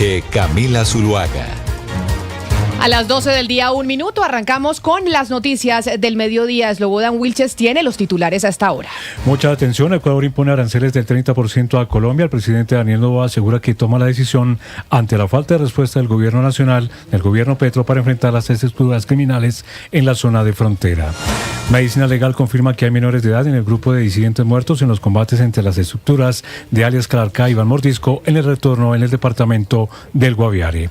Dirige Camila Zuluaga. A las 12 del día, 1 minuto, arrancamos con las noticias del mediodía. Slobodan Wilches tiene los titulares a esta hora. Mucha atención, Ecuador impone aranceles del 30% a Colombia. El presidente Daniel Noboa asegura que toma la decisión ante la falta de respuesta del gobierno nacional, del gobierno Petro, para enfrentar las estructuras criminales en la zona de frontera. Medicina Legal confirma que hay menores de edad en el grupo de disidentes muertos en los combates entre las estructuras de alias Calarcá y Iván Mordisco en el retorno en el departamento del Guaviare.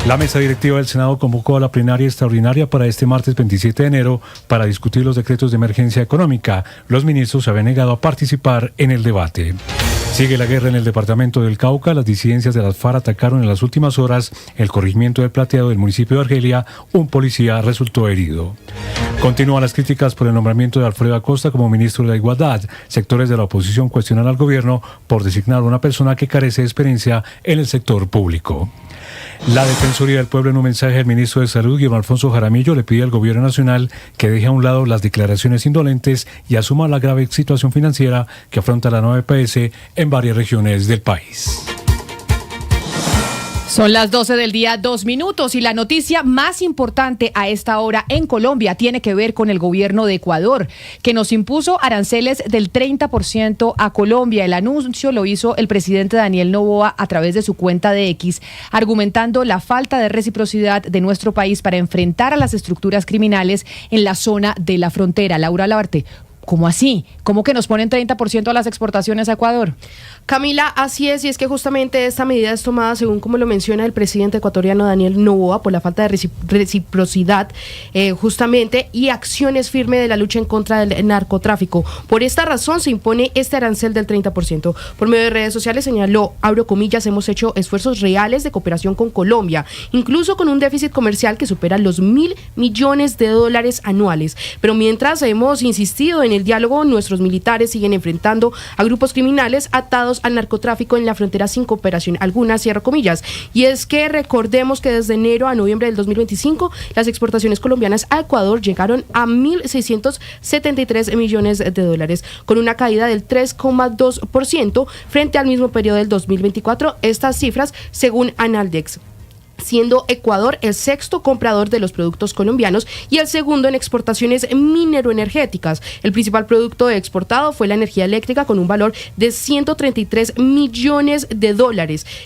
La mesa directiva del Senado convocó a la plenaria extraordinaria para este martes 27 de enero para discutir los decretos de emergencia económica. Los ministros se habían negado a participar en el debate. Sigue la guerra en el departamento del Cauca. Las disidencias de las FARC atacaron en las últimas horas el corregimiento del Plateado del municipio de Argelia. Un policía resultó herido. Continúan las críticas por el nombramiento de Alfredo Acosta como ministro de la Igualdad. Sectores de la oposición cuestionan al gobierno por designar a una persona que carece de experiencia en el sector público. La Defensoría del Pueblo, en un mensaje al ministro de Salud, Guillermo Alfonso Jaramillo, le pide al gobierno nacional que deje a un lado las declaraciones indolentes y asuma la grave situación financiera que afronta la nueva EPS en varias regiones del país. Son las 12 del día, 2 minutos, y la noticia más importante a esta hora en Colombia tiene que ver con el gobierno de Ecuador, que nos impuso aranceles del 30% a Colombia. El anuncio lo hizo el presidente Daniel Noboa a través de su cuenta de X, argumentando la falta de reciprocidad de nuestro país para enfrentar a las estructuras criminales en la zona de la frontera. Laura Labarte, ¿cómo así? ¿Cómo que nos ponen 30% a las exportaciones a Ecuador? Camila, así es, y es que justamente esta medida es tomada, según como lo menciona el presidente ecuatoriano Daniel Noboa, por la falta de reciprocidad justamente y acciones firmes de la lucha en contra del narcotráfico. Por esta razón se impone este arancel del 30%. Por medio de redes sociales señaló, abro comillas, hemos hecho esfuerzos reales de cooperación con Colombia, incluso con un déficit comercial que supera los $1.000 millones anuales. Pero mientras hemos insistido en el diálogo, nuestros militares siguen enfrentando a grupos criminales atados al narcotráfico en la frontera sin cooperación alguna, cierro comillas. Y es que recordemos que desde enero a noviembre del 2025 las exportaciones colombianas a Ecuador llegaron a $1.673 millones, con una caída del 3,2% frente al mismo periodo del 2024. Estas cifras según Analdex, siendo Ecuador el sexto comprador de los productos colombianos y el segundo en exportaciones mineroenergéticas. El principal producto exportado fue la energía eléctrica con un valor de $133 millones.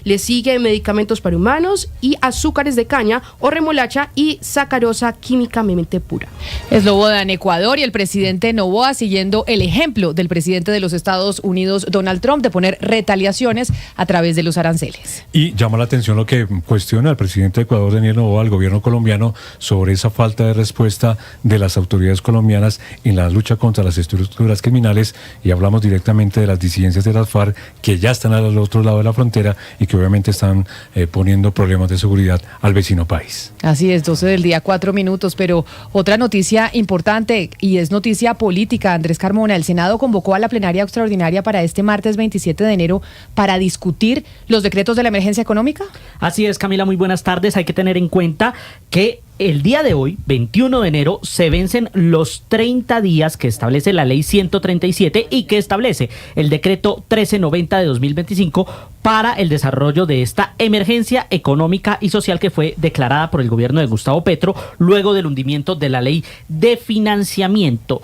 Le sigue medicamentos para humanos y azúcares de caña o remolacha y sacarosa químicamente pura. Slobodan, Ecuador, y el presidente Noboa siguiendo el ejemplo del presidente de los Estados Unidos, Donald Trump, de poner retaliaciones a través de los aranceles. Y llama la atención lo que cuestiona el presidente de Ecuador, Daniel Noboa, al gobierno colombiano sobre esa falta de respuesta de las autoridades colombianas en la lucha contra las estructuras criminales, y hablamos directamente de las disidencias de las FARC que ya están al otro lado de la frontera y que obviamente están poniendo problemas de seguridad al vecino país. Así es, 12 del día, 4 minutos, pero otra noticia importante y es noticia política. Andrés Carmona, el Senado convocó a la plenaria extraordinaria para este martes 27 de enero para discutir los decretos de la emergencia económica. Así es, Camila, muy buenas tardes. Hay que tener en cuenta que el día de hoy, 21 de enero, se vencen los 30 días que establece la ley 137 y que establece el decreto 1390 de 2025 para el desarrollo de esta emergencia económica y social que fue declarada por el gobierno de Gustavo Petro luego del hundimiento de la ley de financiamiento.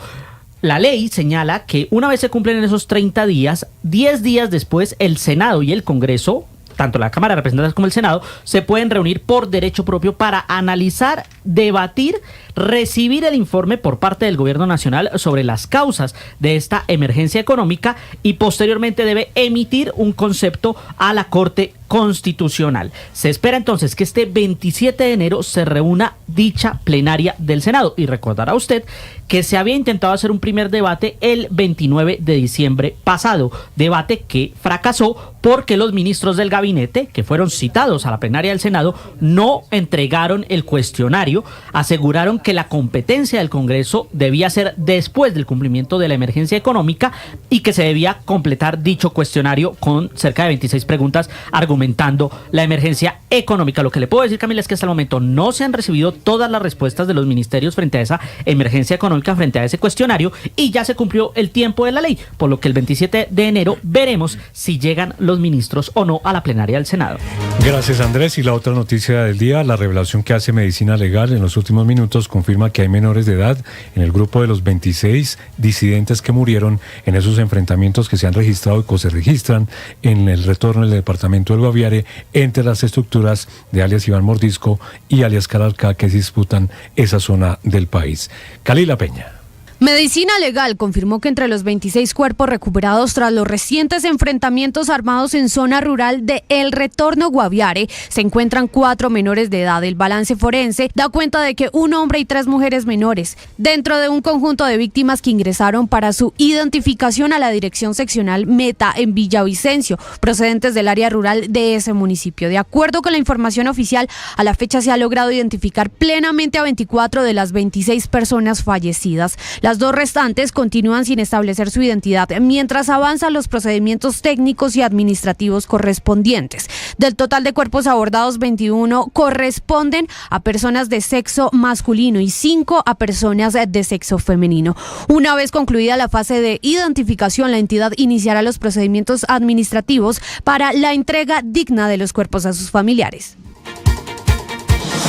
La ley señala que una vez se cumplen esos 30 días, 10 días después, el Senado y el Congreso, tanto la Cámara de Representantes como el Senado, se pueden reunir por derecho propio para analizar, debatir, recibir el informe por parte del Gobierno Nacional sobre las causas de esta emergencia económica y posteriormente debe emitir un concepto a la Corte Constitucional. Se espera entonces que este 27 de enero se reúna dicha plenaria del Senado. Y recordará usted que se había intentado hacer un primer debate el 29 de diciembre pasado, debate que fracasó porque los ministros del gabinete, que fueron citados a la plenaria del Senado, no entregaron el cuestionario cuestionario, aseguraron que la competencia del Congreso debía ser después del cumplimiento de la emergencia económica y que se debía completar dicho cuestionario con cerca de 26 preguntas argumentando la emergencia económica. Lo que le puedo decir, Camila, es que hasta el momento no se han recibido todas las respuestas de los ministerios frente a esa emergencia económica, frente a ese cuestionario, y ya se cumplió el tiempo de la ley, por lo que el 27 de enero veremos si llegan los ministros o no a la plenaria del Senado. Gracias, Andrés. Y la otra noticia del día, la revelación que hace Medicina Legal en los últimos minutos confirma que hay menores de edad en el grupo de los 26 disidentes que murieron en esos enfrentamientos que se han registrado y que se registran en el retorno del departamento del Guaviare entre las estructuras de alias Iván Mordisco y alias Calarcá, que se disputan esa zona del país. Calila Peña. Medicina Legal confirmó que entre los 26 cuerpos recuperados tras los recientes enfrentamientos armados en zona rural de El Retorno Guaviare se encuentran 4 menores de edad. El balance forense da cuenta de que un hombre y 3 mujeres menores, dentro de un conjunto de víctimas que ingresaron para su identificación a la Dirección Seccional Meta en Villavicencio, procedentes del área rural de ese municipio. De acuerdo con la información oficial, a la fecha se ha logrado identificar plenamente a 24 de las 26 personas fallecidas. Las 2 restantes continúan sin establecer su identidad mientras avanzan los procedimientos técnicos y administrativos correspondientes. Del total de cuerpos abordados, 21 corresponden a personas de sexo masculino y 5 a personas de sexo femenino. Una vez concluida la fase de identificación, la entidad iniciará los procedimientos administrativos para la entrega digna de los cuerpos a sus familiares.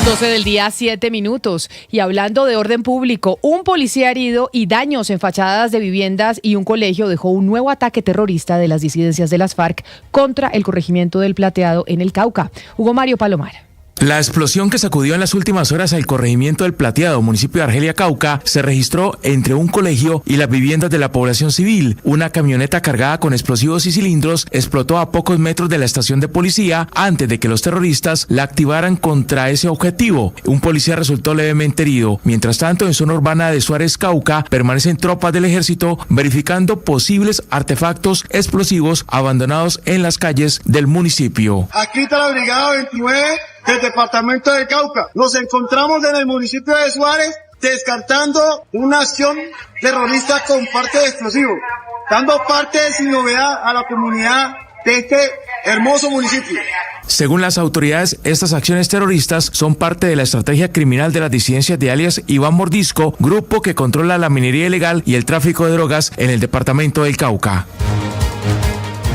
12 del día, 7 minutos. Y hablando de orden público, un policía herido y daños en fachadas de viviendas y un colegio dejó un nuevo ataque terrorista de las disidencias de las FARC contra el corregimiento del Plateado en el Cauca. Hugo Mario Palomar. La explosión que sacudió en las últimas horas al corregimiento del Plateado, municipio de Argelia, Cauca, se registró entre un colegio y las viviendas de la población civil. Una camioneta cargada con explosivos y cilindros explotó a pocos metros de la estación de policía antes de que los terroristas la activaran contra ese objetivo. Un policía resultó levemente herido. Mientras tanto, en zona urbana de Suárez, Cauca, permanecen tropas del ejército verificando posibles artefactos explosivos abandonados en las calles del municipio. Aquí está la brigada 29 del departamento de Cauca. Nos encontramos en el municipio de Suárez descartando una acción terrorista con parte de explosivos, dando parte de sin novedad a la comunidad de este hermoso municipio. Según las autoridades, estas acciones terroristas son parte de la estrategia criminal de las disidencias de alias Iván Mordisco, grupo que controla la minería ilegal y el tráfico de drogas en el departamento del Cauca.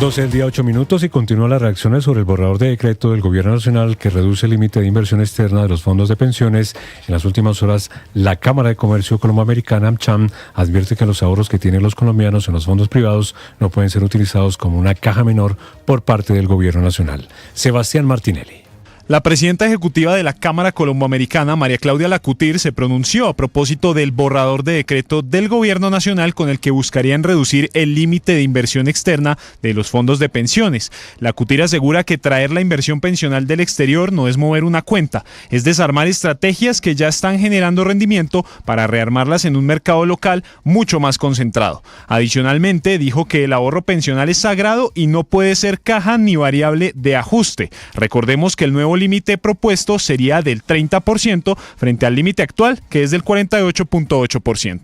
12 del día, 8 minutos, y continúan las reacciones sobre el borrador de decreto del Gobierno Nacional que reduce el límite de inversión externa de los fondos de pensiones. En las últimas horas, la Cámara de Comercio Colomboamericana, AmCham, advierte que los ahorros que tienen los colombianos en los fondos privados no pueden ser utilizados como una caja menor por parte del Gobierno Nacional. Sebastián Martinelli. La presidenta ejecutiva de la Cámara Colomboamericana, María Claudia Lacutir, se pronunció a propósito del borrador de decreto del Gobierno Nacional con el que buscarían reducir el límite de inversión externa de los fondos de pensiones. Lacutir asegura que traer la inversión pensional del exterior no es mover una cuenta, es desarmar estrategias que ya están generando rendimiento para rearmarlas en un mercado local mucho más concentrado. Adicionalmente, dijo que el ahorro pensional es sagrado y no puede ser caja ni variable de ajuste. Recordemos que el nuevo límite propuesto sería del 30% frente al límite actual, que es del 48.8%.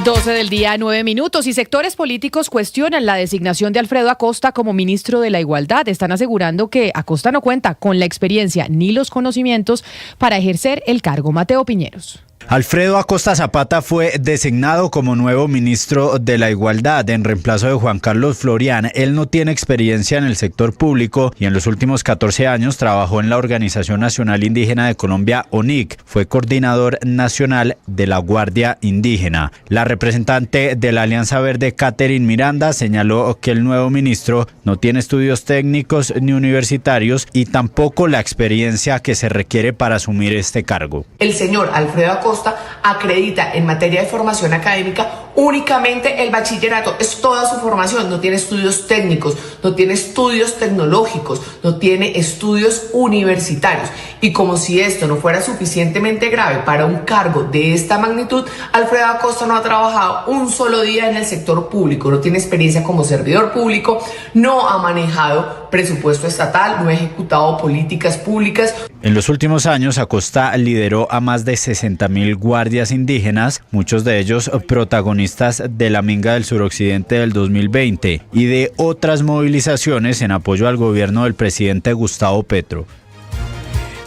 12 del día, 9 minutos, y sectores políticos cuestionan la designación de Alfredo Acosta como ministro de la Igualdad. Están asegurando que Acosta no cuenta con la experiencia ni los conocimientos para ejercer el cargo. Mateo Piñeros. Alfredo Acosta Zapata fue designado como nuevo ministro de la Igualdad en reemplazo de Juan Carlos Florián. Él no tiene experiencia en el sector público y en los últimos 14 años trabajó en la Organización Nacional Indígena de Colombia, ONIC. Fue coordinador nacional de la Guardia Indígena. La representante de la Alianza Verde, Catherine Miranda, señaló que el nuevo ministro no tiene estudios técnicos ni universitarios y tampoco la experiencia que se requiere para asumir este cargo. El señor Alfredo Acosta acredita en materia de formación académica únicamente el bachillerato, es toda su formación, no tiene estudios técnicos, no tiene estudios tecnológicos, no tiene estudios universitarios. Y como si esto no fuera suficientemente grave para un cargo de esta magnitud, Alfredo Acosta no ha trabajado un solo día en el sector público, no tiene experiencia como servidor público, no ha manejado presupuesto estatal, no ha ejecutado políticas públicas. En los últimos años, Acosta lideró a más de 60.000 guardias indígenas, muchos de ellos protagonistas de la Minga del suroccidente del 2020 y de otras movilizaciones en apoyo al gobierno del presidente Gustavo Petro.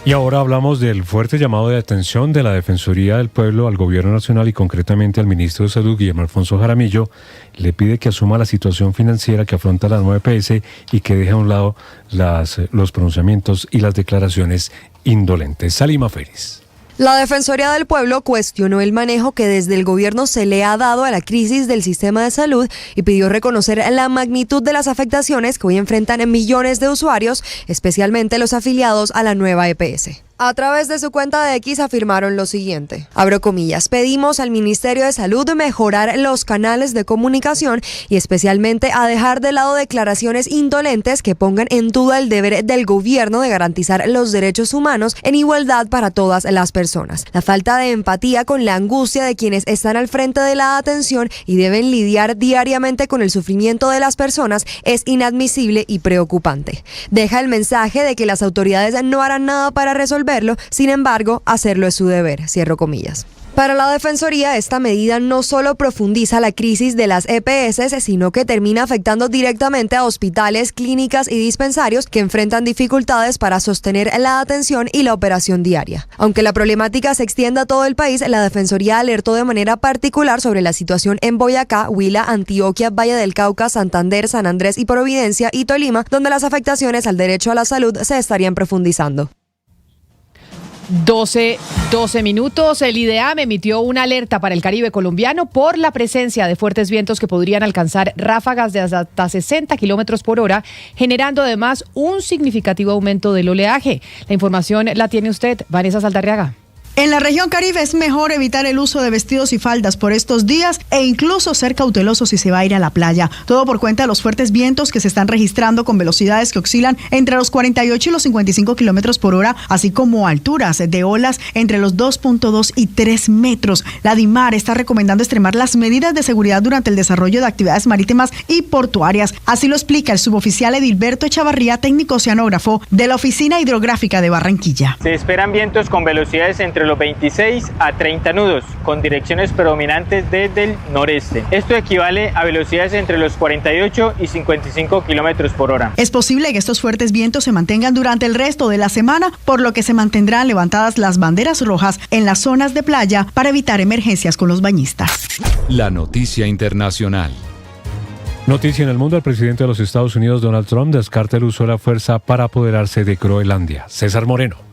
Y ahora hablamos del fuerte llamado de atención de la Defensoría del Pueblo al Gobierno Nacional y concretamente al ministro de Salud, Guillermo Alfonso Jaramillo. Le pide que asuma la situación financiera que afronta la nueva EPS y que deje a un lado los pronunciamientos y las declaraciones indolentes. Salima Félix. La Defensoría del Pueblo cuestionó el manejo que desde el gobierno se le ha dado a la crisis del sistema de salud y pidió reconocer la magnitud de las afectaciones que hoy enfrentan millones de usuarios, especialmente los afiliados a la nueva EPS. A través de su cuenta de X afirmaron lo siguiente, abro comillas, pedimos al Ministerio de Salud mejorar los canales de comunicación y especialmente a dejar de lado declaraciones indolentes que pongan en duda el deber del gobierno de garantizar los derechos humanos en igualdad para todas las personas. La falta de empatía con la angustia de quienes están al frente de la atención y deben lidiar diariamente con el sufrimiento de las personas es inadmisible y preocupante. Deja el mensaje de que las autoridades no harán nada para resolverlo, sin embargo, hacerlo es su deber, cierro comillas. Para la Defensoría, esta medida no solo profundiza la crisis de las EPS, sino que termina afectando directamente a hospitales, clínicas y dispensarios que enfrentan dificultades para sostener la atención y la operación diaria. Aunque la problemática se extienda a todo el país, la Defensoría alertó de manera particular sobre la situación en Boyacá, Huila, Antioquia, Valle del Cauca, Santander, San Andrés y Providencia y Tolima, donde las afectaciones al derecho a la salud se estarían profundizando. 12 minutos. El IDEAM emitió una alerta para el Caribe colombiano por la presencia de fuertes vientos que podrían alcanzar ráfagas de hasta 60 kilómetros por hora, generando además un significativo aumento del oleaje. La información la tiene usted, Vanessa Saldarriaga. En la región Caribe es mejor evitar el uso de vestidos y faldas por estos días e incluso ser cauteloso si se va a ir a la playa. Todo por cuenta de los fuertes vientos que se están registrando con velocidades que oscilan entre los 48 y los 55 kilómetros por hora, así como alturas de olas entre los 2.2 y 3 metros. La DIMAR está recomendando extremar las medidas de seguridad durante el desarrollo de actividades marítimas y portuarias. Así lo explica el suboficial Edilberto Echavarría, técnico oceanógrafo de la Oficina Hidrográfica de Barranquilla. Se esperan vientos con velocidades entre los 26 a 30 nudos, con direcciones predominantes desde el noreste. Esto equivale a velocidades entre los 48 y 55 kilómetros por hora. Es posible que estos fuertes vientos se mantengan durante el resto de la semana, por lo que se mantendrán levantadas las banderas rojas en las zonas de playa para evitar emergencias con los bañistas. La noticia internacional. Noticia en el mundo: el presidente de los Estados Unidos, Donald Trump, descarta el uso de la fuerza para apoderarse de Groenlandia. César Moreno.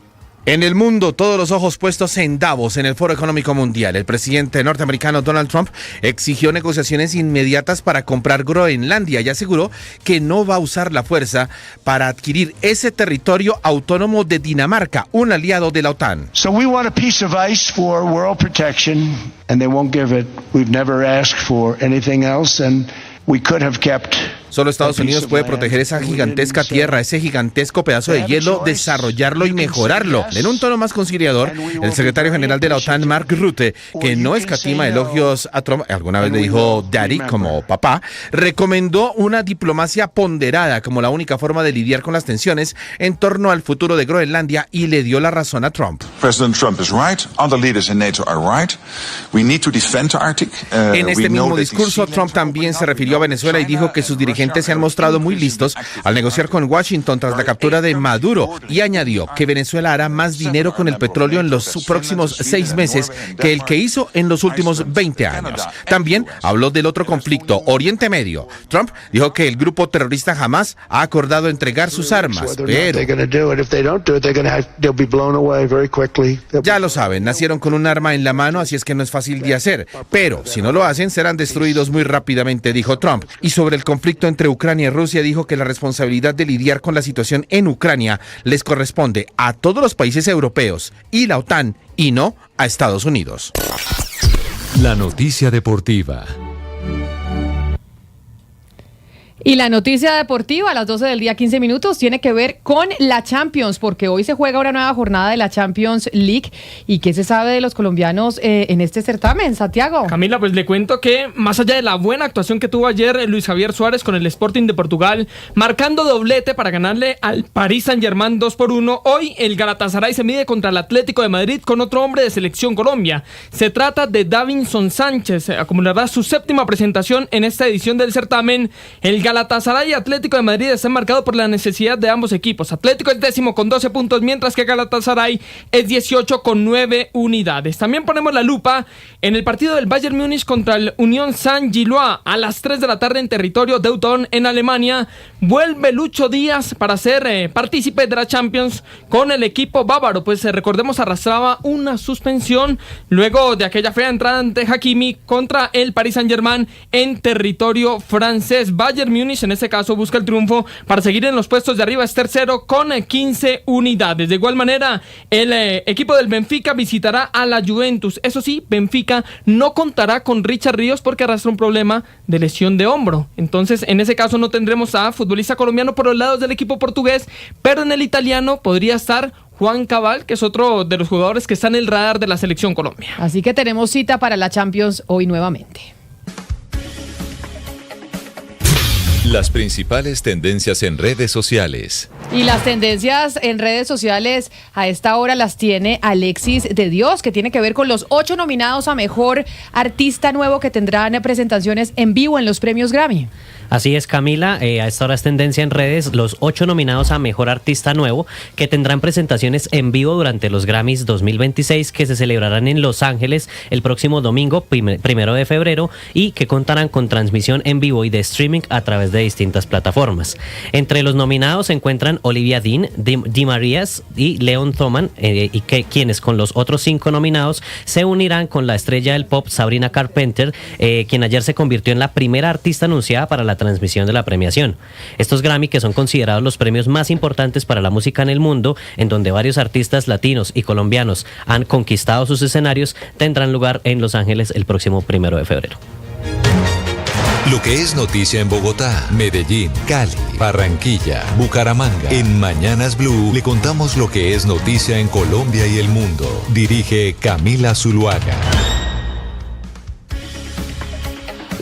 En el mundo, todos los ojos puestos en Davos, en el Foro Económico Mundial. El presidente norteamericano Donald Trump exigió negociaciones inmediatas para comprar Groenlandia y aseguró que no va a usar la fuerza para adquirir ese territorio autónomo de Dinamarca, un aliado de la OTAN. So we want a piece of ice for world protection, and they won't give it. We've never asked for anything else, and we could have kept. Solo Estados Unidos puede proteger esa gigantesca tierra, ese gigantesco pedazo de hielo, desarrollarlo y mejorarlo. En un tono más conciliador, el secretario general de la OTAN, Mark Rutte, que no escatima elogios a Trump, alguna vez le dijo daddy como papá, recomendó una diplomacia ponderada como la única forma de lidiar con las tensiones en torno al futuro de Groenlandia y le dio la razón a Trump. President Trump is right. Other leaders in NATO are right. We need to defend the Arctic. En este mismo discurso, Trump también se refirió a Venezuela y dijo que sus dirigentes se han mostrado muy listos al negociar con Washington tras la captura de Maduro y añadió que Venezuela hará más dinero con el petróleo en los próximos 6 meses que el que hizo en los últimos 20 años. También habló del otro conflicto, Oriente Medio. Trump dijo que el grupo terrorista Hamas ha acordado entregar sus armas, pero ya lo saben, nacieron con un arma en la mano, así es que no es fácil de hacer. Pero si no lo hacen, serán destruidos muy rápidamente, dijo Trump. Y sobre el conflicto entre Ucrania y Rusia, dijo que la responsabilidad de lidiar con la situación en Ucrania les corresponde a todos los países europeos y la OTAN, y no a Estados Unidos. La noticia deportiva. Y la noticia deportiva a las 12 del día, 15 minutos, tiene que ver con la Champions, porque hoy se juega una nueva jornada de la Champions League. ¿Y qué se sabe de los colombianos en este certamen, Santiago? Camila, pues le cuento que más allá de la buena actuación que tuvo ayer Luis Javier Suárez con el Sporting de Portugal, marcando doblete para ganarle al Paris Saint-Germain 2-1, hoy el Galatasaray se mide contra el Atlético de Madrid con otro hombre de Selección Colombia. Se trata de Davinson Sánchez, acumulará su 7ª presentación en esta edición del certamen. El Galatasaray y Atlético de Madrid están marcados por la necesidad de ambos equipos. Atlético es 10º con 12 puntos, mientras que Galatasaray es 18 con 9 unidades. También ponemos la lupa en el partido del Bayern Múnich contra el Unión Saint-Gilloise a las 3 de la tarde en territorio teutón en Alemania. Vuelve Lucho Díaz para ser partícipe de la Champions con el equipo bávaro, pues recordemos arrastraba una suspensión luego de aquella fea entrada ante Hakimi contra el Paris Saint-Germain en territorio francés. Bayern Múnich en este caso busca el triunfo para seguir en los puestos de arriba, es tercero con 15 unidades. De igual manera, el equipo del Benfica visitará a la Juventus. Eso sí, Benfica no contará con Richard Ríos porque arrastra un problema de lesión de hombro. Entonces, en ese caso no tendremos a futbolista colombiano por los lados del equipo portugués, pero en el italiano podría estar Juan Cabal, que es otro de los jugadores que está en el radar de la Selección Colombia. Así que tenemos cita para la Champions hoy nuevamente. Las principales tendencias en redes sociales. Y las tendencias en redes sociales a esta hora las tiene Alexis de Dios, que tiene que ver con los 8 nominados a Mejor Artista Nuevo que tendrán presentaciones en vivo en los premios Grammy. Así es, Camila, a esta hora es tendencia en redes los 8 nominados a Mejor Artista Nuevo que tendrán presentaciones en vivo durante los Grammys 2026 que se celebrarán en Los Ángeles el próximo domingo 1 de febrero y que contarán con transmisión en vivo y de streaming a través de distintas plataformas. Entre los nominados se encuentran Olivia Dean, Di Marías y Leon Thoman, quienes con los otros 5 nominados se unirán con la estrella del pop Sabrina Carpenter, quien ayer se convirtió en la primera artista anunciada para la transmisión de la premiación. Estos Grammy, que son considerados los premios más importantes para la música en el mundo, en donde varios artistas latinos y colombianos han conquistado sus escenarios, tendrán lugar en Los Ángeles el próximo 1 de febrero. Lo que es noticia en Bogotá, Medellín, Cali, Barranquilla, Bucaramanga. En Mañanas Blue le contamos lo que es noticia en Colombia y el mundo. Dirige Camila Zuluaga.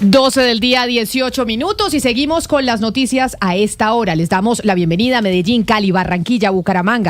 12 del día, 18 minutos y seguimos con las noticias a esta hora. Les damos la bienvenida a Medellín, Cali, Barranquilla, Bucaramanga.